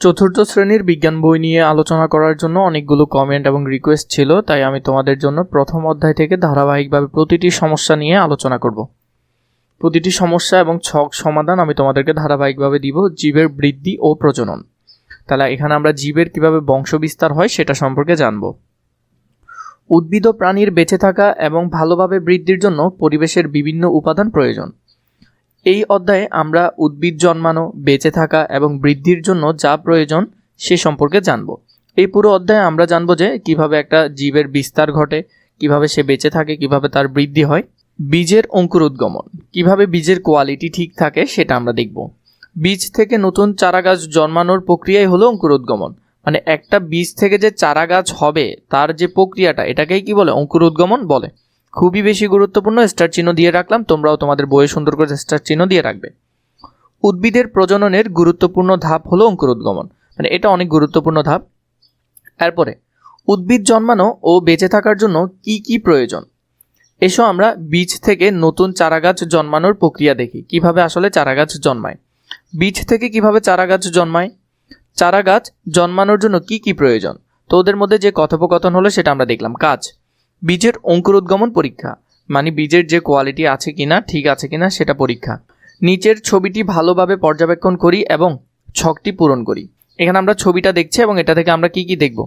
চতুর্থ শ্রেণীর বিজ্ঞান বই নিয়ে আলোচনা করার জন্য অনেকগুলো কমেন্ট এবং রিকোয়েস্ট ছিল, তাই আমি তোমাদের জন্য প্রথম অধ্যায় থেকে ধারাবাহিকভাবে প্রতিটি সমস্যা নিয়ে আলোচনা করব। প্রতিটি সমস্যা এবং ছক সমাধান আমি তোমাদেরকে ধারাবাহিকভাবে দিব। জীবের বৃদ্ধি ও প্রজনন, তাহলে এখানে আমরা জীবের কিভাবে বংশবিস্তার হয় সেটা সম্পর্কে জানব। উদ্ভিদ ও প্রাণীর বেঁচে থাকা এবং ভালোভাবে বৃদ্ধির জন্য পরিবেশের বিভিন্ন উপাদান প্রয়োজন। এই অধ্যায়ে আমরা উদ্ভিদ জন্মানো, বেঁচে থাকা এবং বৃদ্ধির জন্য যা প্রয়োজন সে সম্পর্কে জানব। এই পুরো অধ্যায়ে আমরা জানব যে কিভাবে একটা জীবের বিস্তার ঘটে, কিভাবে সে বেঁচে থাকে, কিভাবে তার বৃদ্ধি হয়। বীজের অঙ্কুরোদ্গমন, কিভাবে বীজের কোয়ালিটি ঠিক থাকে সেটা আমরা দেখব। বীজ থেকে নতুন চারাগাছ জন্মানোর প্রক্রিয়াই হলো অঙ্কুরোদ্গমন। মানে একটা বীজ থেকে যে চারাগাছ হবে তার যে প্রক্রিয়াটা, এটাকেই কি বলে? অঙ্কুরোদ্গমন বলে। খুবই বেশি গুরুত্বপূর্ণ, স্টার চিহ্ন দিয়ে রাখলাম, তোমরাও তোমাদের বইয়ে সুন্দর করে স্টার চিহ্ন দিয়ে রাখবে। উদ্ভিদের প্রজননের গুরুত্বপূর্ণ ধাপ হলো অঙ্কুরোদ্গমন, মানে এটা অনেক গুরুত্বপূর্ণ ধাপ। এরপরে উদ্ভিদ জন্মানো ও বেঁচে থাকার জন্য কি কি প্রয়োজন, এসো আমরা বীজ থেকে নতুন চারাগাছ জন্মানোর প্রক্রিয়া দেখি। কিভাবে আসলে চারাগাছ জন্মায়, বীজ থেকে কিভাবে চারাগাছ জন্মায়, চারাগাছ জন্মানোর জন্য কি কি প্রয়োজন। তো ওদের মধ্যে যে কথোপকথন হলো সেটা আমরা দেখলাম। কাজ, বীজের অঙ্কুরোদ্গমন পরীক্ষা, মানে বীজের যে কোয়ালিটি আছে কিনা, ঠিক আছে কিনা সেটা পরীক্ষা। নিচের ছবিটি ভালোভাবে পর্যবেক্ষণ করি এবং ছকটি পূরণ করি। এখানে আমরা ছবিটা দেখছি এবং এটা থেকে আমরা কি কি দেখব।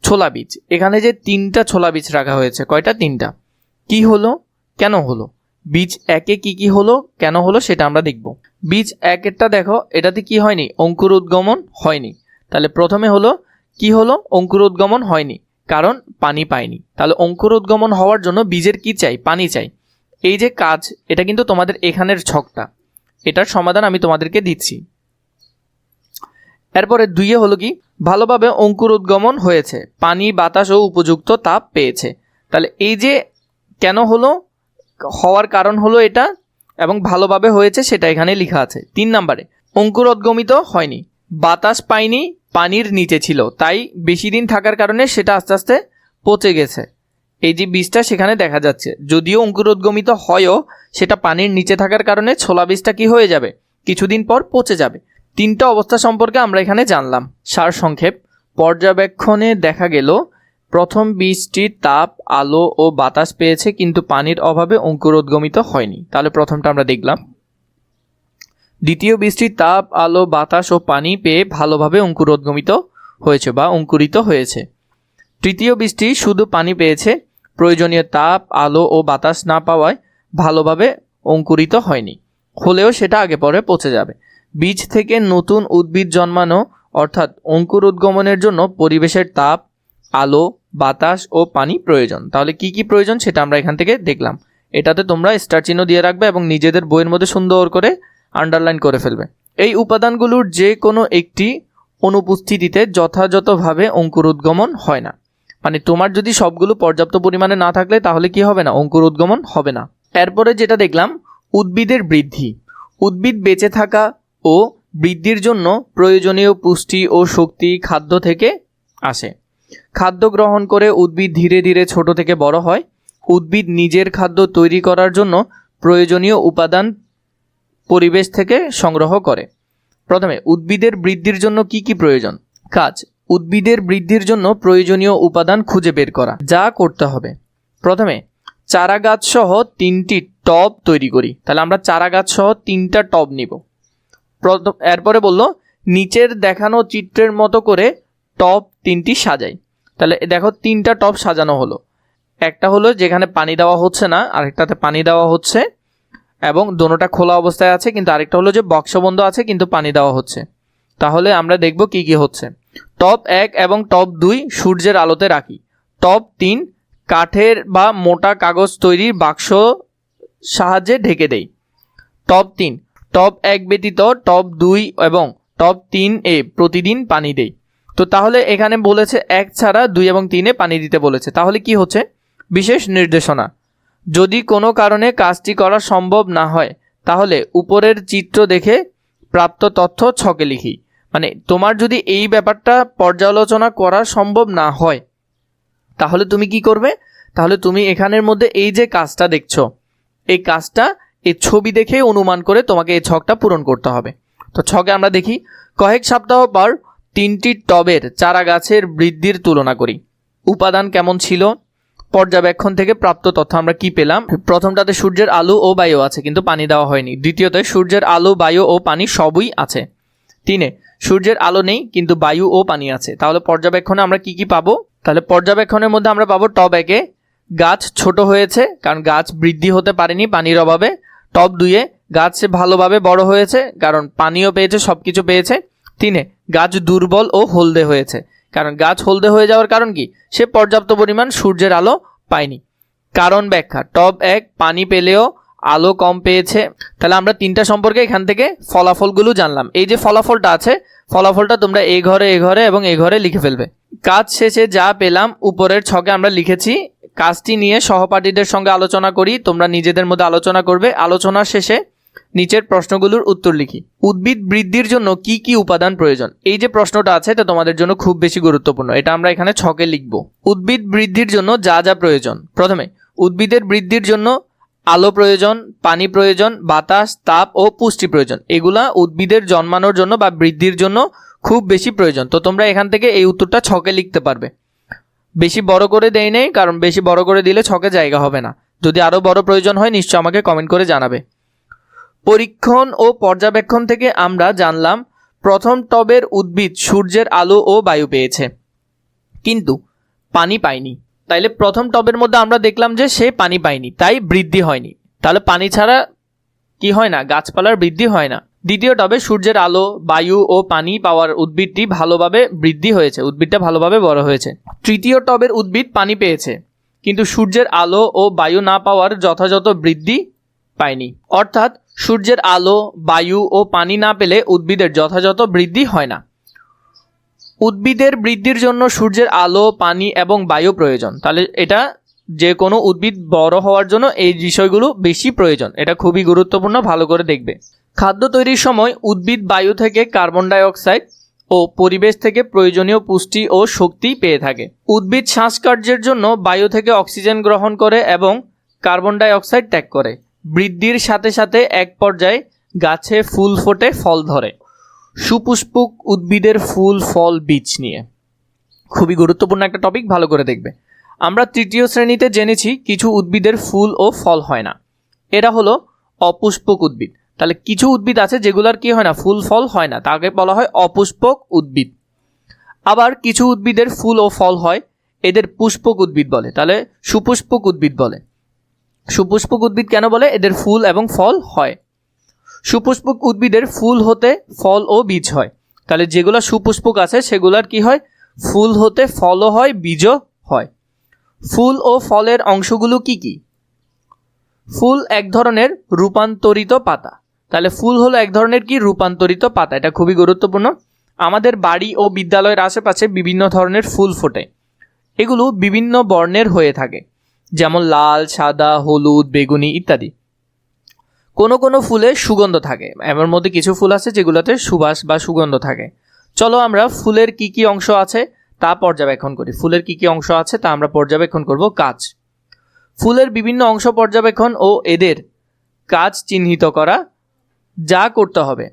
ছোলা বীজ, এখানে যে 3টা ছোলা বীজ রাখা হয়েছে, কয়টা? 3টা। কি হলো, কেন হলো, বীজ একে কি কি হলো, কেন হলো সেটা আমরা দেখব। বীজ একেরটা দেখো, এটাতে কি হয়নি? অঙ্কুরোদ্গমন হয়নি। তাহলে প্রথমে হলো কি হলো? অঙ্কুরোদ্গমন হয়নি, কারণ পানি পায়নি। তাহলে অঙ্কুরোদ্গমন হওয়ার জন্য বীজের কি চাই? পানি চাই। এই যে কাজ, এটা কিন্তু তোমাদের এখানের ছকটা, এটার সমাধান আমি তোমাদেরকে দিচ্ছি। এরপরে 2 হলো কি? ভালোভাবে অঙ্কুরোদ্গমন হয়েছে, পানি, বাতাস ও উপযুক্ত তাপ পেয়েছে। তাহলে এই যে কেন হলো, হওয়ার কারণ হলো এটা, এবং ভালোভাবে হয়েছে সেটা এখানে লেখা আছে। 3 নম্বরে অঙ্কুরোদ্গমিত হয়নি, বাতাস পায়নি, পানির নিচে ছিল, তাই বেশি দিন থাকার কারণে সেটা আস্তে আস্তে পচে গেছে। এই যে বীজটা সেখানে দেখা যাচ্ছে, যদিও অঙ্কুরোদ্গমিত হয়ও, সেটা পানির নিচে থাকার কারণে ছোলা বীজটা কি হয়ে যাবে? কিছুদিন পর পচে যাবে। 3টা অবস্থা সম্পর্কে আমরা এখানে জানলাম। সারসংক্ষেপ, পর্যবেক্ষণে দেখা গেল প্রথম বীজটি তাপ, আলো ও বাতাস পেয়েছে, কিন্তু পানির অভাবে অঙ্কুরোদ্গমিত হয়নি। তাহলে প্রথমটা আমরা দেখলাম। দ্বিতীয় বীজটি তাপ, আলো, বাতাস ও পানি পেয়ে ভালোভাবে অঙ্কুরোদ্গমিত হয়েছে বা অঙ্কুরিত হয়েছে। তৃতীয় বীজটি শুধু পানি পেয়েছে, প্রয়োজনীয় তাপ, আলো ও বাতাস না পাওয়ায় ভালোভাবে অঙ্কুরিত হয়নি, হলেও সেটা আগে পরে পচে যাবে। বীজ থেকে নতুন উদ্ভিদ জন্মানো অর্থাৎ অঙ্কুরোদ্গমনের জন্য পরিবেশের তাপ, আলো, বাতাস ও পানি প্রয়োজন। তাহলে কি কি প্রয়োজন সেটা আমরা এখান থেকে দেখলাম। এটাতে তোমরা স্টার চিহ্ন দিয়ে রাখবে এবং নিজেদের বইয়ের মধ্যে সুন্দর করে আন্ডারলাইন করে ফেলবে। এই উপাদানগুলোর যে কোনো একটি অনুপস্থিতিতে যথাযথভাবে অঙ্কুরোদ্গমন হয় না। মানে তোমার যদি সবগুলো পর্যাপ্ত পরিমাণে না থাকলে তাহলে কি হবে না? অঙ্কুরোদ্গমন হবে না। এরপরে যেটা দেখলাম, উদ্ভিদের বৃদ্ধি। উদ্ভিদ বেঁচে থাকা ও বৃদ্ধির জন্য প্রয়োজনীয় পুষ্টি ও শক্তি খাদ্য থেকে আসে। খাদ্য গ্রহণ করে উদ্ভিদ ধীরে ধীরে ছোট থেকে বড় হয়। উদ্ভিদ নিজের খাদ্য তৈরি করার জন্য প্রয়োজনীয় উপাদান পরিবেশ থেকে সংগ্রহ করে। প্রথমে উদ্ভিদের বৃদ্ধির জন্য কি কি প্রয়োজন? কাজ, উদ্ভিদের বৃদ্ধির জন্য প্রয়োজনীয় উপাদান খুঁজে বের করা। যা করতে হবে, প্রথমে চারাগাছ সহ 3টি টব তৈরি করি। তাহলে আমরা চারাগাছ সহ 3টা টব নিব। এরপরে বললো নিচের দেখানো চিত্রের মতো করে টব 3টি সাজাই। তাহলে দেখো 3টা টব সাজানো হলো। একটা হলো যেখানে পানি দেওয়া হচ্ছে না, আরেকটাতে পানি দেওয়া হচ্ছে এবং দোনোটা খোলা অবস্থায় আছে, কিন্তু আরেকটা হলো যে বক্সবন্ধ আছে কিন্তু পানি দেওয়া হচ্ছে। তাহলে আমরা দেখব কি কি হচ্ছে। টব 1 এবং টব 2 সূর্যের আলোতে রাখি। টব 3 কাঠের বা মোটা কাগজ তৈরির বাক্স সাহায্যে ঢেকে দেই। টব 3, টব 1 ব্যতীত টব 2 এবং টব 3-এ প্রতিদিন পানি দেই। তো তাহলে এখানে বলেছে 1 ছাড়া 2 এবং 3-এ পানি দিতে বলেছে। তাহলে কি হচ্ছে? বিশেষ নির্দেশনা, যদি কোনো কারণে কাজটি করা সম্ভব না হয় তাহলে উপরের চিত্র দেখে প্রাপ্ত তথ্য ছকে লিখি। মানে তোমার যদি এই ব্যাপারটা পর্যালোচনা করা সম্ভব না হয় তাহলে তুমি কি করবে? তাহলে তুমি এখানের মধ্যে এই যে কাজটা দেখছো, এই কাজটা এই ছবি দেখে অনুমান করে তোমাকে এই ছকটা পূরণ করতে হবে। তো ছকে আমরা দেখি, কয়েক সপ্তাহ পর তিনটি টবের চারা গাছের বৃদ্ধির তুলনা করি। উপাদান কেমন ছিল, পর্যবেক্ষণ থেকে প্রাপ্ত তথ্য আমরা কি পেলাম। প্রথমটাতে সূর্যের আলো ও বায়ু আছে কিন্তু পানি দেওয়া হয়নি। দ্বিতীয়তে সূর্যের আলো, বায়ু ও পানি সবই আছে। 3 সূর্যের আলো নেই কিন্তু বায়ু ও পানি আছে। তাহলে পর্যবেক্ষণে আমরা কি কি পাবো? তাহলে পর্যবেক্ষণের মধ্যে আমরা পাবো টব 1 গাছ ছোট হয়েছে কারণ গাছ বৃদ্ধি হতে পারেনি পানির অভাবে। টব 2 গাছ ভালোভাবে বড় হয়েছে কারণ পানিও পেয়েছে, সবকিছু পেয়েছে। 3 গাছ দুর্বল ও হলদে হয়েছে কারণ গাছ হলদে হয়ে যাওয়ার কারণ কি, সে পর্যাপ্ত পরিমাণ সূর্যের আলো পায়নি। কারণ ব্যাখ্যা, টব 1 পানি পেলেও আলো কম পেয়েছে। তাহলে আমরা 3টা সম্পর্কে এখান থেকে ফলাফলগুলো জানলাম। এই যে ফলাফলটা আছে, ফলাফলটা তোমরা এ ঘরে এবং এ ঘরে লিখে ফেলবে। কাজ শেষে যা পেলাম উপরের ছকে আমরা লিখেছি। কাজটি নিয়ে সহপাঠীদের সঙ্গে আলোচনা করি, তোমরা নিজেদের মধ্যে আলোচনা করবে। আলোচনার শেষে নিচের প্রশ্নগুলোর উত্তর লিখি। উদ্ভিদ বৃদ্ধির জন্য কি কি উপাদান প্রয়োজন? এই যে প্রশ্নটা আছে এটা তোমাদের জন্য খুব বেশি গুরুত্বপূর্ণ, এটা আমরা এখানে ছকে লিখব। উদ্ভিদ বৃদ্ধির জন্য যা যা প্রয়োজন। প্রথমে উদ্ভিদের বৃদ্ধির জন্য আলো প্রয়োজন, পানি প্রয়োজন, বাতাস, তাপ ও পুষ্টি প্রয়োজন। এগুলা উদ্ভিদের জন্মানোর জন্য বা বৃদ্ধির জন্য খুব বেশি প্রয়োজন। তো তোমরা এখান থেকে এই উত্তরটা ছকে লিখতে পারবে। বেশি বড় করে দেই নেই কারণ বেশি বড় করে দিলে ছকে জায়গা হবে না। যদি আরও বড় প্রয়োজন হয় নিশ্চয় আমাকে কমেন্ট করে জানাবে। পরীক্ষণ ও পর্যবেক্ষণ থেকে আমরা জানলাম প্রথম টবের উদ্ভিদ সূর্যের আলো ও বায়ু পেয়েছে কিন্তু পানি পায়নি। তাইলে প্রথম টবের মধ্যে আমরা দেখলাম যে সে পানি পায়নি, তাই বৃদ্ধি হয়নি। তাহলে পানি ছাড়া কি হয় না, গাছপালার বৃদ্ধি হয় না। দ্বিতীয় টবে সূর্যের আলো, বায়ু ও পানি পাওয়ার উদ্ভিদটি ভালোভাবে বৃদ্ধি হয়েছে, উদ্ভিদটা ভালোভাবে বড় হয়েছে। তৃতীয় টবের উদ্ভিদ পানি পেয়েছে কিন্তু সূর্যের আলো ও বায়ু না পাওয়ার যথাযথ বৃদ্ধি পায়নি। অর্থাৎ সূর্যের আলো, বায়ু ও পানি না পেলে উদ্ভিদের যথাযথ বৃদ্ধি হয় না। উদ্ভিদের বৃদ্ধির জন্য সূর্যের আলো, পানি এবং বায়ু প্রয়োজন। তাহলে এটা যে কোনো উদ্ভিদ বড় হওয়ার জন্য এই বিষয়গুলো বেশি প্রয়োজন, এটা খুবই গুরুত্বপূর্ণ, ভালো করে দেখবে। খাদ্য তৈরির সময় উদ্ভিদ বায়ু থেকে কার্বন ডাই অক্সাইড ও পরিবেশ থেকে প্রয়োজনীয় পুষ্টি ও শক্তি পেয়ে থাকে। উদ্ভিদ শ্বাসকার্যের জন্য বায়ু থেকে অক্সিজেন গ্রহণ করে এবং কার্বন ডাই অক্সাইড ত্যাগ করে। বৃদ্ধির সাথে সাথে এক পর্যায়ে গাছে ফুল ফোটে, ফল ধরে। সুপুষ্পক উদ্ভিদের ফুল, ফল, বীজ নিয়ে খুবই গুরুত্বপূর্ণ একটা টপিক, ভালো করে দেখবে। আমরা তৃতীয় শ্রেণীতে জেনেছি কিছু উদ্ভিদের ফুল ও ফল হয় না, এরা হলো অপুষ্পক উদ্ভিদ। তাহলে কিছু উদ্ভিদ আছে যেগুলোর কি হয় না, ফুল ফল হয় না, তাকে বলা হয় অপুষ্পক উদ্ভিদ। আবার কিছু উদ্ভিদের ফুল ও ফল হয়, এদের পুষ্পক উদ্ভিদ বলে। তাহলে সুপুষ্পক উদ্ভিদ বলে। সুপুষ্পক উদ্ভিদ কেন বলে? এদের ফুল এবং ফল হয়। সুপুষ্পক উদ্ভিদের ফুল হতে ফল ও বীজ হয়। তাহলে যেগুলো সুপুষ্পক আছে সেগুলোর কি হয়, ফুল হতে ফলও হয়, বীজও হয়। ফুল ও ফলের অংশগুলো কি কি? ফুল এক ধরনের রূপান্তরিত পাতা। তাহলে ফুল হলো এক ধরনের কি, রূপান্তরিত পাতা, এটা খুবই গুরুত্বপূর্ণ। আমাদের বাড়ি ও বিদ্যালয়ের আশেপাশে বিভিন্ন ধরনের ফুল ফোটে, এগুলো বিভিন্ন বর্ণের হয়ে থাকে, যেমন লাল, সাদা, হলুদ, বেগুনি ইত্যাদি। কোনো কোনো ফুলে সুগন্ধ থাকে, এর মধ্যে কিছু ফুল আছে যেগুলোতে সুবাস বা সুগন্ধ থাকে। চলো আমরা ফুলের কি কি অংশ আছে তা পর্যবেক্ষণ করি। ফুলের কি কি অংশ আছে তা আমরা পর্যবেক্ষণ করব। কাজ, ফুলের বিভিন্ন অংশ পর্যবেক্ষণ ও এদের কাজ চিহ্নিত করা। যা করতে হবে,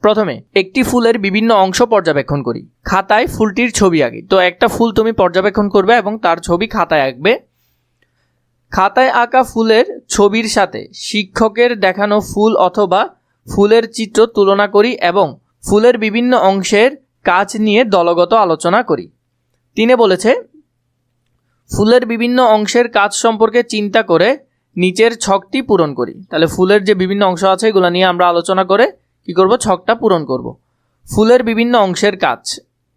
প্রথমে একটি ফুলের বিভিন্ন অংশ পর্যবেক্ষণ করি। খাতায় ফুলটির ছবি আঁকি। তো একটা ফুল তুমি পর্যবেক্ষণ করবে এবং তার ছবি খাতায় আঁকবে। খাতায় আঁকা ফুলের ছবির সাথে শিক্ষকের দেখানো ফুল অথবা ফুলের চিত্র তুলনা করি এবং ফুলের বিভিন্ন অংশের কাজ নিয়ে দলগত আলোচনা করি। 3 বলেছে ফুলের বিভিন্ন অংশের কাজ সম্পর্কে চিন্তা করে নিচের ছকটি পূরণ করি। তাহলে ফুলের যে বিভিন্ন অংশ আছে এগুলো নিয়ে আমরা আলোচনা করে কি করব, ছকটা পূরণ করব। ফুলের বিভিন্ন অংশের কাজ,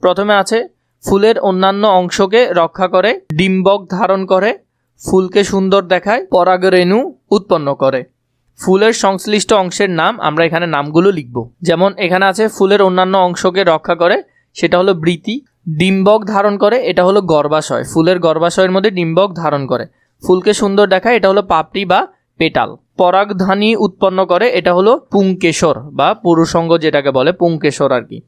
প্রথমে আছে ফুলের অন্যান্য অংশকে রক্ষা করে, ডিম্বক ধারণ করে, ফুলকে সুন্দর দেখায়, পরাগরেণু উৎপন্ন করে। ফুলের সংশ্লিষ্ট অংশের নাম আমরা এখানে নামগুলো লিখব। যেমন এখানে আছে ফুলের অন্যান্য অংশকে রক্ষা করে, সেটা হলো বৃতি। ডিম্বক ধারণ করে, এটা হলো গর্ভাশয়, ফুলের গর্ভাশয়ের মধ্যে ডিম্বক ধারণ করে। ফুলকে সুন্দর দেখায়, এটা হলো পাপড়ি বা পেটাল। পরাগধানী উৎপন্ন করে, এটা হলো পুংকেশর বা পুরুষঙ্গ যেটাকে বলে, পুংকেশর আর কি।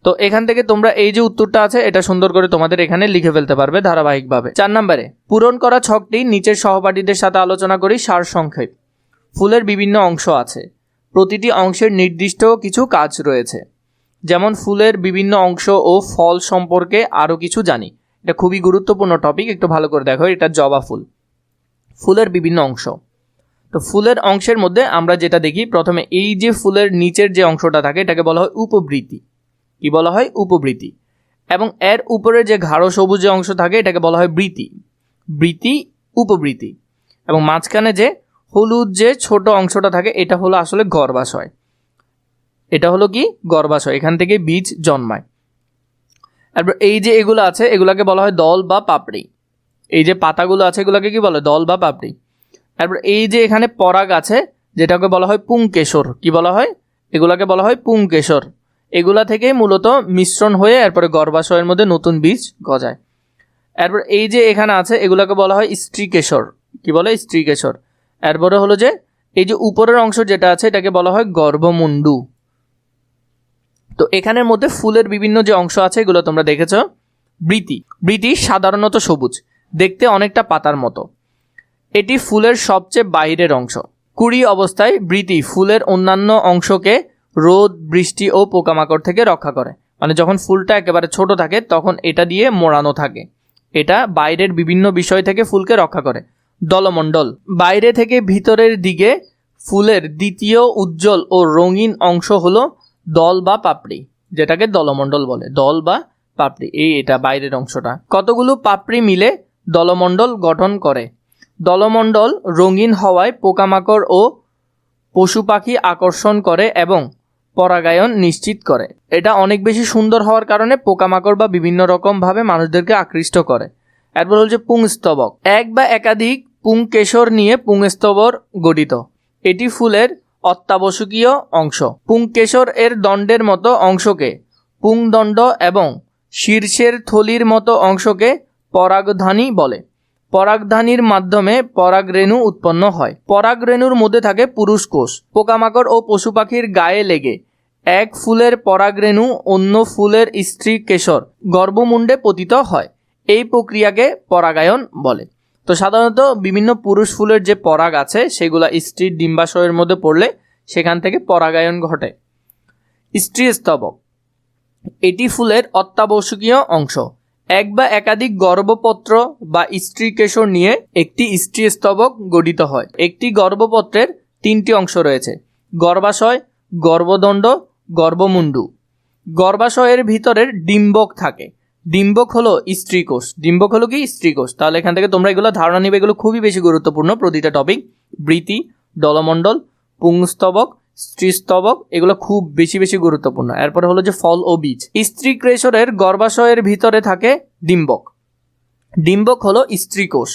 তো এখান থেকে তোমরা এই যে উত্তরটা আছে এটা সুন্দর করে তোমাদের এখানে লিখে ফেলতে পারবে ধারাবাহিকভাবে। 4 নম্বরে পূরণ করা ছকটি নিচের সহপাঠীদের সাথে আলোচনা করি। সারসংক্ষেপ, ফুলের বিভিন্ন অংশ আছে, প্রতিটি অংশের নির্দিষ্ট কিছু কাজ রয়েছে। যেমন ফুলের বিভিন্ন অংশ ও ফল সম্পর্কে আরও কিছু জানি। এটা খুবই গুরুত্বপূর্ণ টপিক, একটু ভালো করে দেখো। এটা জবা ফুল, ফুলের বিভিন্ন অংশ। তো ফুলের অংশের মধ্যে আমরা যেটা দেখি, প্রথমে এই যে ফুলের নিচের যে অংশটা থাকে এটাকে বলা হয় উপবৃতি। কি বলা হয়? উপবৃতি। এবং এর উপরে যে গাঢ় সবুজ যে অংশ থাকে এটাকে বলা হয় বৃতি। বৃতি, উপবৃতি। এবং মাঝখানে যে হলুদ যে ছোট অংশটা থাকে এটা হলো আসলে গর্ভাশয়। এটা হলো কি? গর্ভাশয়। এখান থেকে বীজ জন্মায়। তারপর এই যে এগুলো আছে এগুলাকে বলা হয় দল বা পাপড়ি। এই যে পাতাগুলো আছে এগুলোকে কি বলে? দল বা পাপড়ি। তারপর এই যে এখানে পরাগ আছে যেটাকে বলা হয় পুংকেশর। কি বলা হয়? এগুলাকে বলা হয় পুংকেশর। এগুলা থেকেই মূলত মিশ্রণ হয়ে এরপরে গর্ভাশয়ের মধ্যে নতুন বীজ গজায়। এরপর এই যে এখানে আছে এগুলাকে বলা হয় স্ত্রীকেশর। কি বলে? স্ত্রীকেশর। এরপরে হলো যে এই যে উপরের অংশ যেটা আছে এটাকে বলা হয় গর্ভমুণ্ডু। তো এখানের মধ্যে ফুলের বিভিন্ন যে অংশ আছে এগুলো তোমরা দেখেছ। বৃতি, বৃতি সাধারণত সবুজ, দেখতে অনেকটা পাতার মতো। এটি ফুলের সবচেয়ে বাইরের অংশ। কুড়ি অবস্থায় বৃতি ফুলের অন্যান্য অংশকে রোদ, বৃষ্টি ও পোকামাকড় থেকে রক্ষা করে। মানে যখন ফুলটা একেবারে ছোট থাকে তখন এটা দিয়ে মোড়ানো থাকে। এটা বাইরের বিভিন্ন বিষয় থেকে ফুলকে রক্ষা করে। দলমণ্ডল, বাইরে থেকে ভিতরের দিকে ফুলের দ্বিতীয় উজ্জ্বল ও রঙিন অংশ হলো দল বা পাপড়ি, যেটাকে দলমণ্ডল বলে। দল বা পাপড়ি, এটা বাইরের অংশটা। কতগুলো পাপড়ি মিলে দলমণ্ডল গঠন করে। দলমণ্ডল রঙিন হওয়ায় পোকামাকড় ও পশু পাখি আকর্ষণ করে এবং পরাগায়ন নিশ্চিত করে। এটা অনেক বেশি সুন্দর হওয়ার কারণে পোকামাকড় বা বিভিন্ন রকমভাবে মানুষদেরকে আকৃষ্ট করে। এরপর হচ্ছে পুংস্তবক। এক বা একাধিক পুংকেশর নিয়ে পুংস্তবক গঠিত। এটি ফুলের অত্যাবশ্যকীয় অংশ। পুংকেশর এর দণ্ডের মতো অংশকে পুংদণ্ড এবং শীর্ষের থলির মতো অংশকে পরাগধানী বলে। পরাগধানীর মাধ্যমে পরাগরেণু উৎপন্ন হয়। পরাগরেণুর মধ্যে থাকে পুরুষ কোষ। পোকামাকড় ও পশু পাখির গায়ে লেগে এক ফুলের পরাগরেণু অন্য ফুলের স্ত্রী কেশর গর্ভমুণ্ডে পতিত হয়। এই প্রক্রিয়াকে পরাগায়ন বলে। তো সাধারণত বিভিন্ন পুরুষ ফুলের যে পরাগ আছে সেগুলা স্ত্রীর ডিম্বাশয়ের মধ্যে পড়লে সেখান থেকে পরাগায়ন ঘটে। স্ত্রীস্তবক, এটি ফুলের অত্যাবশ্যকীয় অংশ। এক বা একাধিক গর্ভপত্র বা স্ত্রীকেশর নিয়ে একটি স্ত্রীস্তবক গঠিত হয়। একটি গর্ভপত্রের তিনটি অংশ রয়েছে: গর্ভাশয়, গর্ভদণ্ড, গর্ভমুণ্ডু। গর্ভাশয়ের ভিতরের ডিম্বক থাকে। ডিম্বক হলো স্ত্রীকোষ। ডিম্বক হলো কি? স্ত্রীকোষ। তাহলে এখান থেকে তোমরা এগুলো ধারণা নিবে, এগুলো খুবই বেশি গুরুত্বপূর্ণ প্রতিটা টপিক। বৃতি, দলমণ্ডল, পুংস্তবক, স্ত্রীস্তবক, এগুলো খুব বেশি বেশি গুরুত্বপূর্ণ। এরপরে হলো যে ফল ও বীজ। স্ত্রীকেশরের গর্ভাশয়ের ভিতরে থাকে ডিম্বক। ডিম্বক হলো স্ত্রীকোষ।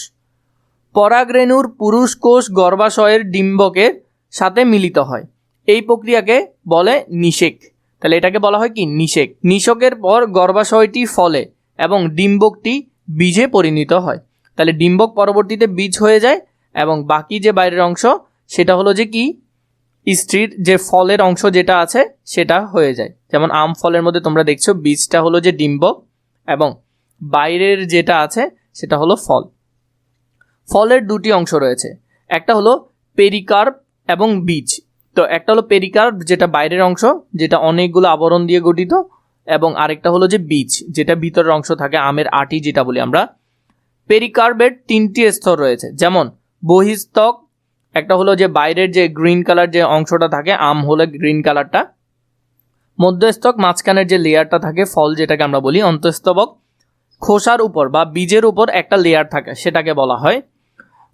পরাগরেণুর পুরুষ কোষ গর্ভাশয়ের ডিম্বকের সাথে মিলিত হয়। এই প্রক্রিয়াকে বলে নিষেক। তাহলে এটাকে বলা হয় কি? নিষেক। নিষেকের পর গর্ভাশয়টি ফলে এবং ডিম্বকটি বীজে পরিণত হয়। তাহলে ডিম্বক পরবর্তীতে বীজ হয়ে যায় এবং বাকি যে বাইরের অংশ সেটা হলো যে কি? স্ত্রীর যে ফলের অংশ যেটা আছে সেটা হয়ে যায়। যেমন আম ফলের মধ্যে তোমরা দেখছো বীজটা হলো যে ডিম্বক এবং বাইরের যেটা আছে সেটা হলো ফল। ফলের দুটি অংশ রয়েছে, একটা হলো পেরিকার্প এবং বীজ। তো একটা হলো পেরিকার্প যেটা বাইরের অংশ, যেটা অনেকগুলো আবরণ দিয়ে গঠিত, এবং আরেকটা হলো যে বীজ যেটা ভিতরের অংশ থাকে, আমের আটি যেটা বলি আমরা। পেরিকার্পের তিনটি স্তর রয়েছে, যেমন বহিস্তক, একটা হলো যে বাইরের যে গ্রিন কালার যে অংশটা থাকে, আম হলে গ্রিন কালারটা। মধ্যস্তক, মাঝখানের যে লেয়ারটা থাকে ফল যেটাকে আমরা বলি অন্তঃস্তবক। খোসার উপর বা বীজের উপর একটা লেয়ার থাকে সেটাকে বলা হয়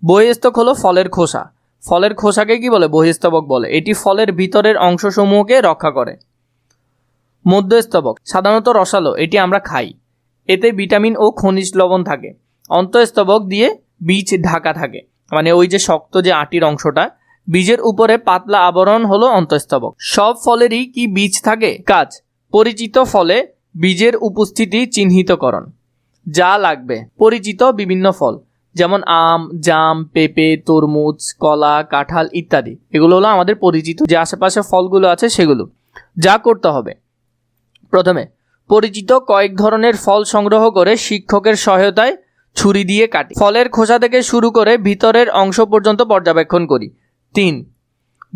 বহিস্তক। হলো ফলের খোসা। ফলের খোসাকে কি বলে? বহিস্তবক বলে। এটি ফলের ভিতরের অংশসমূহকে রক্ষা করে। মধ্যস্তবক সাধারণত রসালো, এটি আমরা খাই, এতে ভিটামিন ও খনিজ লবণ থাকে। অন্তঃস্তবক দিয়ে বীজ ঢাকা থাকে, মানে ওই যে শক্ত যে আটির অংশটা, বীজের উপরে পাতলা আবরণ হলো অন্তঃস্তবক। সব ফলেরই কি বীজ থাকে? কাজ: পরিচিত ফলে বীজের উপস্থিতি চিহ্নিতকরণ। যা লাগবে: পরিচিত বিভিন্ন ফল, যেমন আম, জাম, পেঁপে, তরমুজ, কলা, কাঁঠাল ইত্যাদি। এগুলো হলো আমাদের পরিচিত যে আশেপাশে ফলগুলো আছে সেগুলো। যা করতে হবে: প্রথমে পরিচিত কয়েক ধরনের ফল সংগ্রহ করে শিক্ষকের সহায়তায় ছুরি দিয়ে কাটি। ফলের খোসা থেকে শুরু করে ভিতরের অংশ পর্যন্ত পর্যবেক্ষণ করি। 3.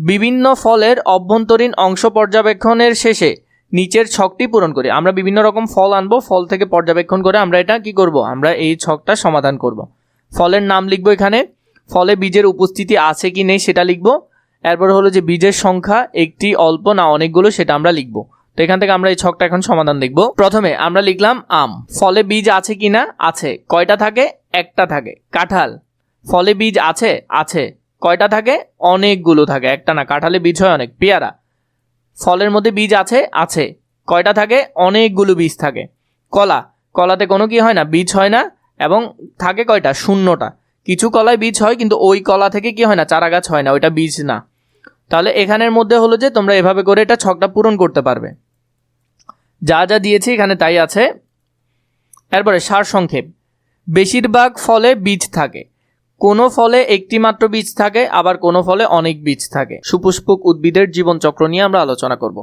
বিভিন্ন ফলের অভ্যন্তরীণ অংশ পর্যবেক্ষণের শেষে নিচের ছকটি পূরণ করি। আমরা বিভিন্ন রকম ফল আনবো, ফল থেকে পর্যবেক্ষণ করে আমরা এটা কি করব, আমরা এই ছকটা সমাধান করব। ফলের নাম লিখবো, এখানে ফলে বীজের উপস্থিতি আছে কি নেই সেটা লিখবো। এরপর হলো যে বীজের সংখ্যা একটি, অল্প না অনেকগুলো, সেটা আমরা লিখবো। তো এখান থেকে আমরা এই ছকটা এখন সমাধান দেখব। প্রথমে আমরা লিখলাম আম, ফলে বীজ আছে কি না, আছে, কয়টা থাকে, একটা থাকে। কাঁঠাল, ফলে বীজ আছে, আছে, কয়টা থাকে, অনেকগুলো থাকে, একটা না, কাঁঠালে বীজ হয় অনেক। পেয়ারা, ফলের মধ্যে বীজ আছে, আছে, কয়টা থাকে, অনেকগুলো বীজ থাকে। কলা, কলাতে কোনো কি হয় না, বীজ হয় না, এবং থাকে কয়টা, শূন্যটা। কিছু কলায় বীজ হয় কিন্তু ওই কলা থেকে কি হয় না, চারা গাছ হয় না, ওইটা বীজ না। তাহলে এখানের মধ্যে হলো যে তোমরা এভাবে করে এটা ছকটা পূরণ করতে পারবে। যা যা দিয়েছি এখানে তাই আছে। এরপরে সারসংক্ষেপ, বেশিরভাগ ফলে বীজ থাকে, কোনো ফলে একটি মাত্র বীজ থাকে, আবার কোনো ফলে অনেক বীজ থাকে। সুপুষ্পক উদ্ভিদের জীবনচক্র নিয়ে আমরা আলোচনা করব।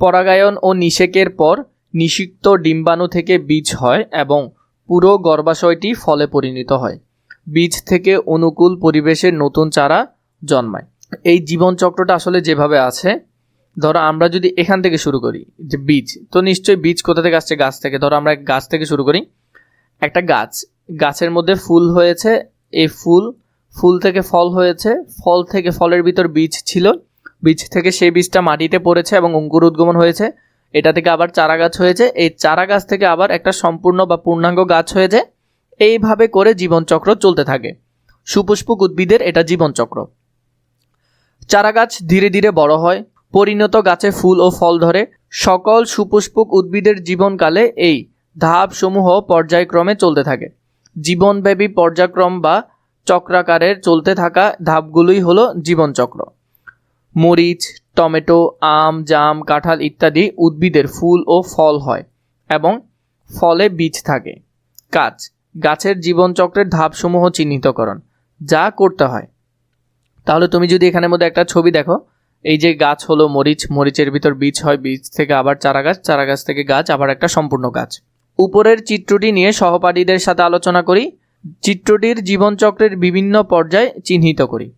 পরাগায়ন ও নিষেকের পর নিষিক্ত ডিম্বাণু থেকে বীজ হয় এবং পুরো গর্ভাশয়টি ফলে পরিণত হয়। বীজ থেকে অনুকূল পরিবেশের নতুন চারা জন্মায়। এই জীবনচক্রটা আসলে যেভাবে আছে, ধরো আমরা যদি এখান থেকে শুরু করি, যে বীজ, তো নিশ্চয়ই বীজ কোথা থেকে আসছে, গাছ থেকে। ধরো আমরা গাছ থেকে শুরু করি, একটা গাছ, গাছের মধ্যে ফুল হয়েছে, এই ফুল থেকে ফল হয়েছে, ফল থেকে ফলের ভিতর বীজ ছিল, বীজ থেকে সেই বীজটা মাটিতে পড়েছে এবং অঙ্কুর উদ্গমন হয়েছে, এটা থেকে আবার চারা গাছ হয়েছে, এই চারা গাছ থেকে আবার একটা সম্পূর্ণ বা পূর্ণাঙ্গ গাছ হয়েছে। এইভাবে করে জীবনচক্র চলতে থাকে। সুপুষ্পক উদ্ভিদের এটা জীবনচক্র। চারা গাছ ধীরে ধীরে বড় হয়, পরিণত গাছে ফুল ও ফল ধরে। সকল সুপুষ্পক উদ্ভিদের জীবনকালে এই ধাপসমূহ পর্যায়ক্রমে চলতে থাকে। জীবনব্যাপী পর্যায়ক্রম বা চক্রাকারের চলতে থাকা ধাপগুলোই হলো জীবনচক্র। মরিচ, টমেটো, আম, জাম, কাঁঠাল ইত্যাদি উদ্ভিদের ফুল ও ফল হয় এবং ফলে বীজ থাকে। কাজ, গাছের জীবনচক্রের ধাপসমূহ চিহ্নিতকরণ, যা করতে হয়। তাহলে তুমি যদি এখানের মধ্যে একটা ছবি দেখো, এই যে গাছ হলো মরিচ, মরিচের ভিতর বীজ হয়, বীজ থেকে আবার চারা গাছ, চারা গাছ থেকে গাছ, আবার একটা সম্পূর্ণ গাছ। উপরের চিত্রটি নিয়ে সহপাঠীদের সাথে আলোচনা করি। চিত্রটির জীবনচক্রের বিভিন্ন পর্যায় চিহ্নিত করি।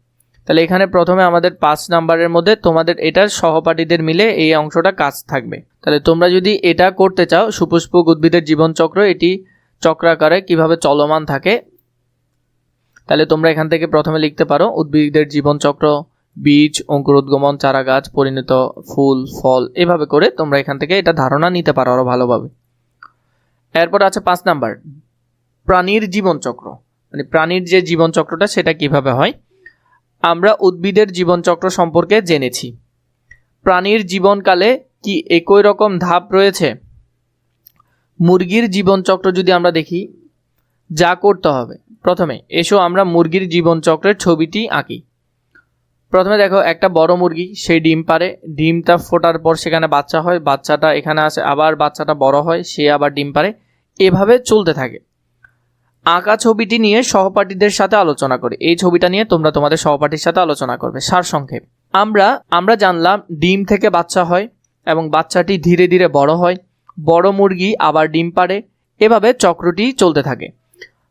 তাহলে এখানে প্রথমে আমাদের 5 নাম্বারের মধ্যে তোমাদের এটার সহপাঠীদের মিলে এই অংশটা কাজ থাকবে। তাহলে তোমরা যদি এটা করতে চাও, সুপুষ্পক উদ্ভিদের জীবনচক্র, এটি চক্রাকারে কিভাবে চলমান থাকে, তাহলে তোমরা এখান থেকে প্রথমে লিখতে পারো উদ্ভিদের জীবনচক্র, বীজ, অঙ্কুরোদ্গমন, চারা গাছ, পরিণত ফুল, ফল, এভাবে করে তোমরা এখান থেকে এটা ধারণা নিতে পারো আরো ভালোভাবে। এরপর আছে 5 নাম্বার, প্রাণীর জীবনচক্র, মানে প্রাণীর যে জীবনচক্রটা সেটা কিভাবে হয়। আমরা উদ্ভিদের জীবনচক্র সম্পর্কে জেনেছি। প্রাণীর জীবনকালে কি একই রকম ধাপ রয়েছে? মুরগির জীবনচক্র যদি আমরা দেখি, যা করতে হবে, প্রথমে এসো আমরা মুরগির জীবনচক্রের ছবিটি আঁকি। প্রথমে দেখো, একটা বড় মুরগি, সেই ডিম পারে, ডিমটা ফোটার পর সেখানে বাচ্চা হয়, বাচ্চাটা এখানে আসে, আবার বাচ্চাটা বড় হয়, সে আবার ডিম পারে, এভাবে চলতে থাকে। আঁকা ছবিটি নিয়ে সহপাঠীদের সাথে আলোচনা করি। এই ছবিটা নিয়ে তোমরা তোমাদের সহপাঠীর সাথে আলোচনা করবে। সারসংক্ষেপ, আমরা জানলাম ডিম থেকে বাচ্চা হয় এবং বাচ্চাটি ধীরে ধীরে বড় হয়, বড় মুরগি আবার ডিম পাড়ে, এভাবে চক্রটি চলতে থাকে।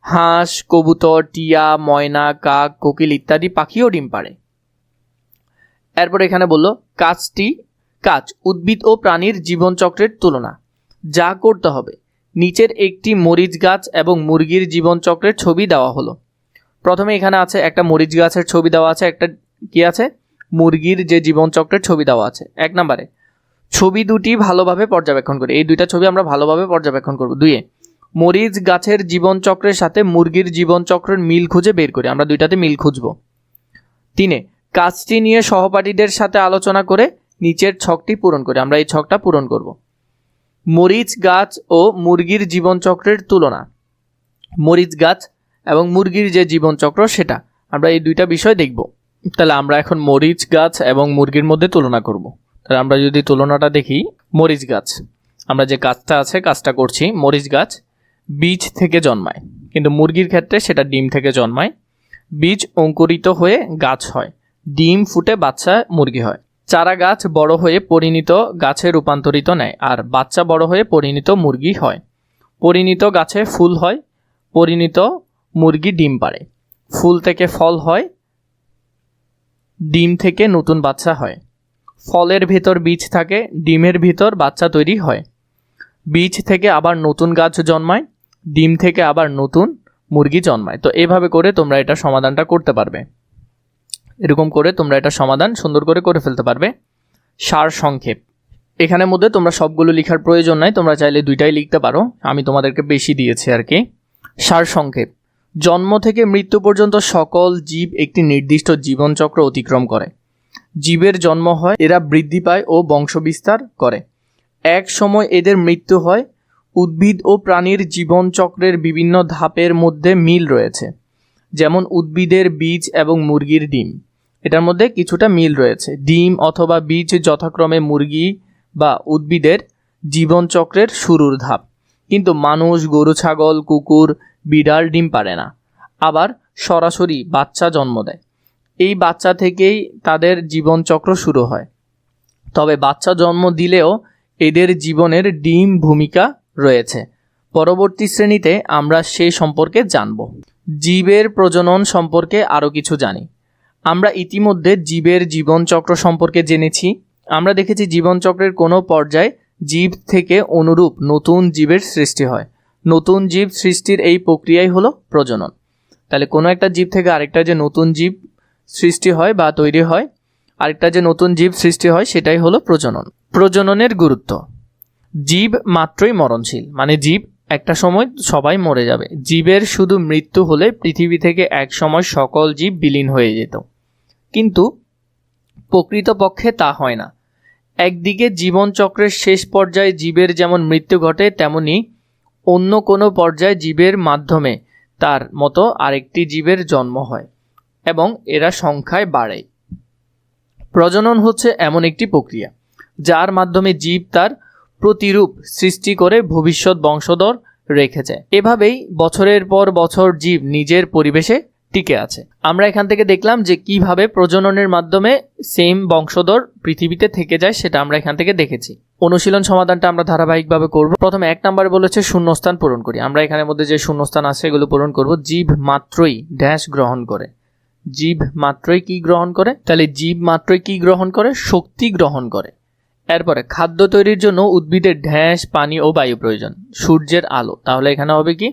হাঁস, কবুতর, টিয়া, ময়না, কাক, কোকিল ইত্যাদি পাখিও ডিম পাড়ে। এরপর এখানে বললো কাজ উদ্ভিদ ও প্রাণীর জীবনচক্রের তুলনা, যা করতে হবে। নিচের একটি মরিচ গাছ এবং মুরগির জীবনচক্রের ছবি দেওয়া হলো। প্রথমে এখানে আছে একটা মরিচ গাছের ছবি দেওয়া আছে, একটা কি আছে, মুরগির যে জীবনচক্রের ছবি দেওয়া আছে। 1 নম্বরে ছবি দুটি ভালোভাবে পর্যবেক্ষণ করি। এই দুইটা ছবি আমরা ভালোভাবে পর্যবেক্ষণ করব। 2, মরিচ গাছের জীবনচক্রের সাথে মুরগির জীবনচক্রের মিল খুঁজে বের করি। আমরা দুইটাতে মিল খুঁজব। 3, কাজটি নিয়ে সহপাঠীদের সাথে আলোচনা করে নিচের ছকটি পূরণ করি। আমরা এই ছকটা পূরণ করব। মরিচ গাছ ও মুরগির জীবনচক্রের তুলনা, মরিচ গাছ এবং মুরগির যে জীবনচক্র সেটা আমরা এই দুইটা বিষয় দেখব। তাহলে আমরা এখন মরিচ গাছ এবং মুরগির মধ্যে তুলনা করব। তাহলে আমরা যদি তুলনাটা দেখি, মরিচ গাছ, আমরা যে কাজটা আছে কাজটা করছি। মরিচ গাছ বীজ থেকে জন্মায়, কিন্তু মুরগির ক্ষেত্রে সেটা ডিম থেকে জন্মায়। বীজ অঙ্কুরিত হয়ে গাছ হয়, ডিম ফুটে বাচ্চা মুরগি হয়। চারা গাছ বড় হয়ে পরিণত গাছে রূপান্তরিত নেয়, আর বাচ্চা বড় হয়ে পরিণত মুরগি হয়। পরিণত গাছে ফুল হয়, পরিণত মুরগি ডিম পাড়ে। ফুল থেকে ফল হয়, ডিম থেকে নতুন বাচ্চা হয়। ফলের ভেতর বীজ থাকে, ডিমের ভিতর বাচ্চা তৈরি হয়, বীজ থেকে আবার নতুন গাছ জন্মায়, ডিম থেকে আবার নতুন মুরগি জন্মায়। তো এভাবে করে তোমরা এটা সমাধানটা করতে পারবে, এরকম করে তোমরা এটা সমাধান সুন্দর করে ফেলতে পারবে। সার সংক্ষেপ, এখানের মধ্যে তোমরা সবগুলো লেখার প্রয়োজন নাই, তোমরা চাইলে দুইটাই লিখতে পারো, আমি তোমাদেরকে বেশি দিয়েছি আর কি। সার সংক্ষেপ, জন্ম থেকে মৃত্যু পর্যন্ত সকল জীব একটি নির্দিষ্ট জীবনচক্র অতিক্রম করে। জীবের জন্ম হয়, এরা বৃদ্ধি পায় ও বংশবিস্তার করে। এক সময় এদের মৃত্যু হয়। উদ্ভিদ ও প্রাণীর জীবনচক্রের বিভিন্ন ধাপের মধ্যে মিল রয়েছে, যেমন উদ্ভিদের বীজ এবং মুরগির ডিম, এটার মধ্যে কিছুটা মিল রয়েছে। ডিম অথবা বীজ যথাক্রমে মুরগি বা উদ্ভিদের জীবনচক্রের শুরুর ধাপ, কিন্তু মানুষ, গরু, ছাগল, কুকুর, বিড়াল ডিম পারে না, আবার সরাসরি বাচ্চা জন্ম দেয়। এই বাচ্চা থেকেই তাদের জীবনচক্র শুরু হয়। তবে বাচ্চা জন্ম দিলেও এদের জীবনের ডিম ভূমিকা রয়েছে। পরবর্তী শ্রেণীতে আমরা সেই সম্পর্কে জানব। জীবের প্রজনন সম্পর্কে আরও কিছু জানি। আমরা ইতিমধ্যে জীবের জীবনচক্র সম্পর্কে জেনেছি। আমরা দেখেছি জীবনচক্রের কোনো পর্যায়ে জীব থেকে অনুরূপ নতুন জীবের সৃষ্টি হয়। নতুন জীব সৃষ্টির এই প্রক্রিয়াই হলো প্রজনন। তাহলে কোনো একটা জীব থেকে আরেকটা যে নতুন জীব সৃষ্টি হয় বা তৈরি হয়, আরেকটা যে নতুন জীব সৃষ্টি হয়, সেটাই হলো প্রজনন। প্রজননের গুরুত্ব, জীব মাত্রই মরণশীল, মানে জীব একটা সময় সবাই মরে যাবে। জীবের শুধু মৃত্যু হলে পৃথিবী থেকে এক সময় সকল জীব বিলীন হয়ে যেত, কিন্তু প্রকৃতপক্ষে তা হয় না। একদিকে জীবনচক্রের শেষ পর্যায়ে জীবের যেমন মৃত্যু ঘটে, তেমনি অন্য কোনো পর্যায়ে জীবের মাধ্যমে তার মতো আরেকটি জীবের জন্ম হয় এবং এরা সংখ্যায় বাড়ে। প্রজনন হচ্ছে এমন একটি প্রক্রিয়া যার মাধ্যমে জীব তার প্রতিরূপ সৃষ্টি করে ভবিষ্যৎ বংশধর রেখে যায়। এভাবেই বছরের পর বছর জীব নিজের পরিবেশে টিকে আছে। আমরা এখান থেকে দেখলাম যে কিভাবে প্রজননের মাধ্যমে সেম বংশধর পৃথিবীতে থেকে যায়, সেটা আমরা এখান থেকে দেখেছি। অনুশীলন সমাধানটা আমরা ধারাবাহিকভাবে করব। প্রথমে 1 নম্বরে বলেছে শূন্যস্থান পূরণ করি। আমরা এখানের মধ্যে যে শূন্যস্থান আছে এগুলো পূরণ করব। জীব মাত্রই ড্যাশ গ্রহণ করে। জীব মাত্রই কি গ্রহণ করে? তাহলে জীব মাত্রই কি গ্রহণ করে? শক্তি গ্রহণ করে। এরপরে খাদ্য তৈরির জন্য উদ্ভিদের ড্যাশ পানি ও বায়ু প্রয়োজন। সূর্যের আলো, তাহলে এখানে হবে কি?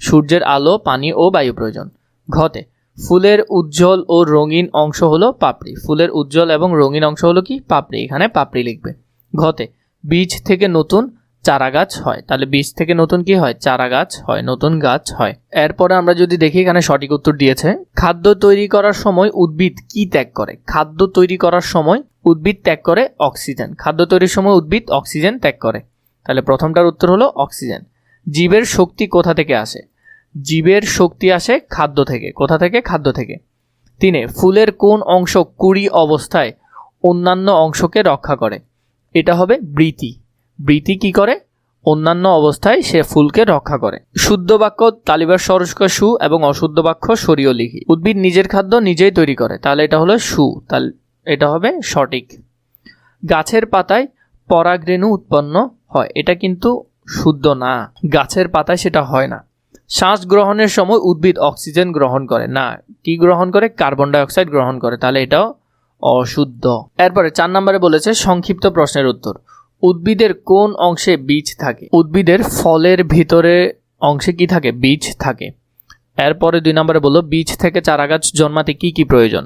সূর্যের আলো, পানি ও বায়ু প্রয়োজন। ঘতে ফুলের উজ্জ্বল ও রঙিন অংশ হলো পাপড়ি। ফুলের উজ্জ্বল এবং রঙিন অংশ হলো কি? পাপড়ি। এখানে পাপড়ি লিখবে। ঘতে বীজ থেকে নতুন চারা গাছ হয়। তাহলে বীজ থেকে নতুন কি হয়? চারা গাছ হয়, নতুন গাছ হয়। এরপরে আমরা যদি দেখি, এখানে সঠিক উত্তর দিয়েছে খাদ্য তৈরি করার সময় উদ্ভিদ কি ত্যাগ করে? খাদ্য তৈরি করার সময় উদ্ভিদ ত্যাগ করে অক্সিজেন। খাদ্য তৈরির সময় উদ্ভিদ অক্সিজেন ত্যাগ করে। তাহলে প্রথমটার উত্তর হলো অক্সিজেন। জীবের শক্তি কোথা থেকে আসে? জীবের শক্তি আসে খাদ্য থেকে। কোথা থেকে? খাদ্য থেকে। 3 ফুলের কোন অংশ কুঁড়ি অবস্থায় অন্যান্য অংশকে রক্ষা করে? এটা হবে বৃতি। বৃতি কি করে? অন্যান্য অবস্থায় সে ফুলকে রক্ষা করে। শুদ্ধ বাক্য তালিবার সরস্ক সু এবং অশুদ্ধ বাক্য সরিয়ে লিখি। উদ্ভিদ নিজের খাদ্য নিজেই তৈরি করে, তাহলে এটা হলো সু, তাহলে এটা হবে সঠিক। গাছের পাতায় পরাগরেণু উৎপন্ন হয়, এটা কিন্তু শুদ্ধ না। গাছের পাতায় সেটা হয় না। শ্বাস গ্রহণের সময় উদ্ভিদ অক্সিজেন গ্রহণ করে না, কি গ্রহণ করে? কার্বন ডাই অক্সাইড গ্রহণ করে, তাহলে এটাও অশুদ্ধ। এরপরে 4 নম্বরে বলেছে সংক্ষিপ্ত প্রশ্নের উত্তর। উদ্ভিদের কোন অংশে বীজ থাকে? উদ্ভিদের ফলের ভিতরে অংশে কি থাকে? বীজ থাকে। এরপরে 2 নম্বরে বললো বীজ থেকে চারাগাছ জন্মাতে কি কি প্রয়োজন?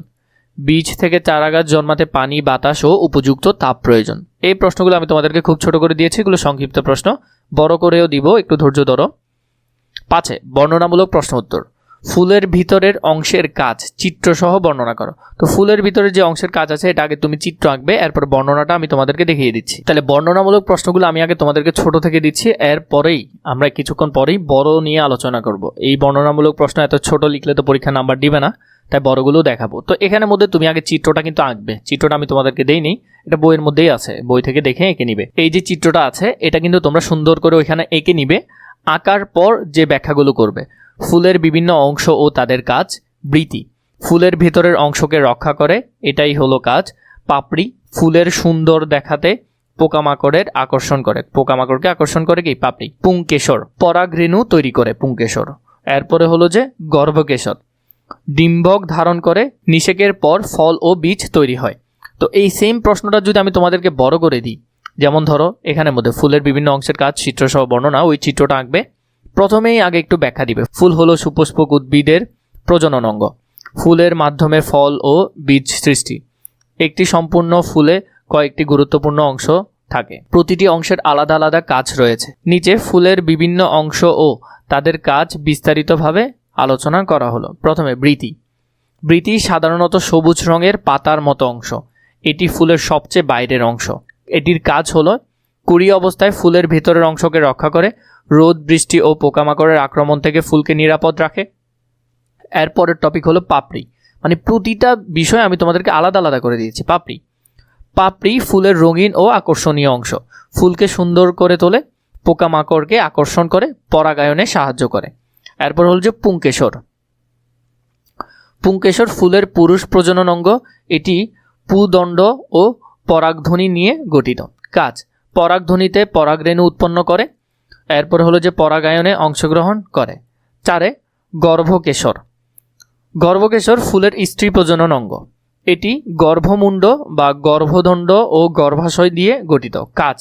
বীজ থেকে চারাগাছ জন্মাতে পানি, বাতাস ও উপযুক্ত তাপ প্রয়োজন। এই প্রশ্নগুলো আমি তোমাদেরকে খুব ছোট করে দিয়েছি, এগুলো সংক্ষিপ্ত প্রশ্ন, বড় করেও দিব, একটু ধৈর্য ধরো। 5 বর্ণনামূলক প্রশ্ন উত্তর। ফুলের ভিতরের অংশের কাজ চিত্রসহ বর্ণনা করো। তো ফুলের ভিতরে যে অংশের কাজ আছে এটা আগে তুমি চিত্র আঁকবে, এরপর বর্ণনাটা আমি তোমাদেরকে দেখিয়ে দিচ্ছি। তাহলে বর্ণনামূলক প্রশ্নগুলো আমি আগে তোমাদেরকে ছোট থেকে দিচ্ছি, এরপরেই আমরা কিছুক্ষণ পরেই বড় নিয়ে আলোচনা করব। এই বর্ণনামূলক প্রশ্ন এত ছোট লিখলে তো পরীক্ষা নাম্বার দিবে না, তাই বড়গুলো দেখাবো। তো এখানের মধ্যে তুমি আগে চিত্রটা কিন্তু আঁকবে। চিত্রটা আমি তোমাদেরকে দেইনি, এটা বইয়ের মধ্যেই আছে, বই থেকে দেখে এঁকে নিবে। এই যে চিত্রটা আছে এটা কিন্তু তোমরা সুন্দর করে ওইখানে এঁকে নিবে। আঁকার পর যে ব্যাখ্যাগুলো করবে। ফুলের বিভিন্ন অংশ ও তাদের কাজ। বৃতি ফুলের ভেতরের অংশকে রক্ষা করে, এটাই হলো কাজ। পাপড়ি ফুলের সুন্দর দেখাতে পোকামাকড়ের আকর্ষণ করে, পোকামাকড়কে আকর্ষণ করে কি? পাপড়ি। পুংকেশর পরাগরেণু তৈরি করে, পুংকেশর। এরপরে হলো যে গর্ভকেশর ডিম্বক ধারণ করে, নিষেকের পর ফল ও বীজ তৈরি হয়। তো এই সেম প্রশ্নটা যদি আমি তোমাদেরকে বড় করে দিই, যেমন ধরো এখানের মধ্যে ফুলের বিভিন্ন অংশের কাজ চিত্রসহ বর্ণনা, ওই চিত্রটা আঁকবে। প্রথমেই আগে একটু ব্যাখ্যা দিবে। ফুল হলো সুপুষ্পক উদ্ভিদের প্রজনন অঙ্গ। ফুলের মাধ্যমে ফল ও বীজ সৃষ্টি। একটি সম্পূর্ণ ফুলে কয়েকটি গুরুত্বপূর্ণ অংশ থাকে, প্রতিটি অংশের আলাদা আলাদা কাজ রয়েছে। নিচে ফুলের বিভিন্ন অংশ ও তাদের কাজ বিস্তারিতভাবে আলোচনা করা হলো। প্রথমে বৃতি। বৃতি সাধারণত সবুজ রঙের পাতার মতো অংশ। এটি ফুলের সবচেয়ে বাইরের অংশ। এটির কাজ হলো কুড়ি অবস্থায় ফুলের ভেতরের অংশকে রক্ষা করে, রোদ, বৃষ্টি ও পোকামাকড়ের আক্রমণ থেকে ফুলকে নিরাপদ রাখে। এরপরের টপিক হলো পাপড়ি। মানে প্রতিটা বিষয় আমি তোমাদেরকে আলাদা আলাদা করে দিয়েছি। পাপড়ি। পাপড়ি ফুলের রঙিন ও আকর্ষণীয় অংশ। ফুলকে সুন্দর করে তোলে, পোকামাকড়কে আকর্ষণ করে, পরাগায়নে সাহায্য করে। এরপর হল যে পুংকেশর। পুংকেশর ফুলের পুরুষ প্রজনন অঙ্গ। এটি পুদণ্ড ও পরাগধ্বনি নিয়ে গঠিত। কাজ: পরাগধ্বনিতে পরাগরেণু উৎপন্ন করে। এরপর হলো যে পরাগায়নে অংশগ্রহণ করে। 4 গর্ভকেশর। গর্ভকেশর ফুলের স্ত্রী প্রজনন অঙ্গ। এটি গর্ভমুণ্ড বা গর্ভদণ্ড ও গর্ভাশয় দিয়ে গঠিত। কাজ: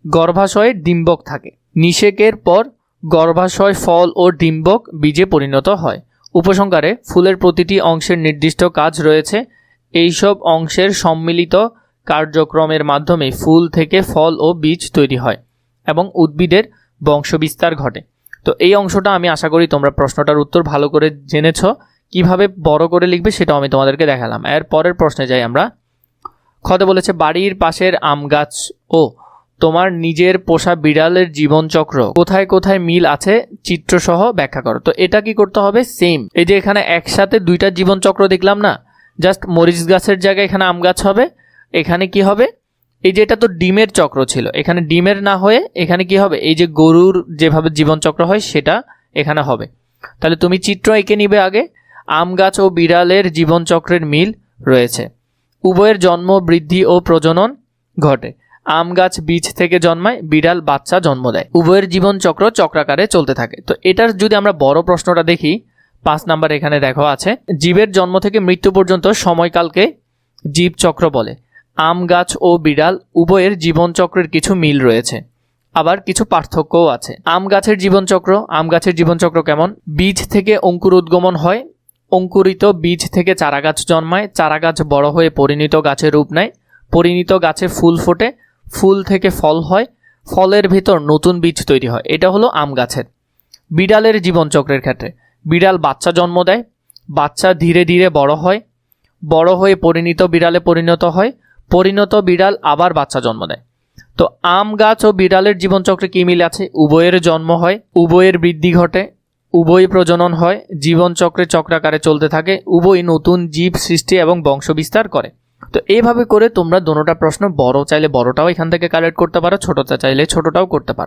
গর্ভাশয়ে ডিম্বক থাকে। নিষেকের পর গর্ভাশয় ফল ও ডিম্বক বীজে পরিণত হয়। উপসংহারে ফুলের প্রতিটি অংশের নির্দিষ্ট কাজ রয়েছে। এইসব অংশের সম্মিলিত কার্যক্রমের মাধ্যমে ফুল থেকে ফল ও বীজ তৈরি হয় এবং উদ্ভিদের বংশবিস্তার ঘটে। তো এই অংশটা আমি আশা করি তোমরা প্রশ্নটার উত্তর ভালো করে জেনেছ। কিভাবে বড় করে লিখবে সেটাও আমি তোমাদেরকে দেখালাম। এর পরের প্রশ্নে যাই আমরা। খতে বলেছে বাড়ির পাশের আম গাছ ও তোমার নিজের পোষা বিড়ালের জীবনচক্র কোথায় কোথায় মিল আছে চিত্রসহ ব্যাখ্যা করো। তো এটা কি করতে হবে? সেম, এই যে এখানে একসাথে দুইটা জীবনচক্র দেখলাম না, জাস্ট মরিচ গাছের জায়গায় এখানে আম গাছ হবে। এখানে কি হবে? এই যে এটা তো ডিমের চক্র ছিল, এখানে ডিমের না হয়ে এখানে কি হবে? এই যে গরুর যেভাবে জীবনচক্র হয় সেটা এখানে হবে। তাহলে তুমি চিত্র এঁকে নিবে আগে। আম গাছ ও বিড়ালের জীবনচক্রের মিল রয়েছে। উভয়ের জন্ম, বৃদ্ধি ও প্রজনন ঘটে। আম গাছ বীজ থেকে জন্মায়, বিড়াল বাচ্চা জন্ম দেয়। উভয়ের জীবনচক্র চক্রাকারে চলতে থাকে। তো এটার যদি আমরা বড় প্রশ্নটা দেখি, 5 নাম্বার এখানে দেখো আছে, জীবের জন্ম থেকে মৃত্যু পর্যন্ত সময়কালকে জীবচক্র বলে। আম গাছ ও বিড়াল উভয়ের জীবনচক্রের কিছু মিল রয়েছে, আবার কিছু পার্থক্যও আছে। আম গাছের জীবনচক্র কেমন? বীজ থেকে অঙ্কুর উদ্গমন হয়, অঙ্কুরিত বীজ থেকে চারাগাছ জন্মায়, চারাগাছ বড় হয়ে পরিণত গাছে রূপ নেয়, পরিণত গাছে ফুল ফোটে, ফুল থেকে ফল হয়, ফলের ভেতর নতুন বীজ তৈরি হয়। এটা হলো আম গাছের। বিড়ালের জীবনচক্রের ক্ষেত্রে বিড়াল বাচ্চা জন্ম দেয়, বাচ্চা ধীরে ধীরে বড় হয়, বড় হয়ে পরিণত বিড়ালে পরিণত হয়, পরিণত বিড়াল আবার বাচ্চা জন্ম দেয়। তো আম গাছ ও বিড়ালের জীবনচক্রে কি মিল আছে? উভয়ের জন্ম হয়, উভয়ের বৃদ্ধি ঘটে, উভয় প্রজনন হয়, জীবনচক্রে চক্রাকারে চলতে থাকে, উভয় নতুন জীব সৃষ্টি এবং বংশবিস্তার করে। তো এইভাবে করে তোমরা দোনোটা প্রশ্ন, বড় চাইলে বড়টাও এখান থেকে কালেক্ট করতে পারো, ছোটটা চাইলে ছোটটাও করতে পারো।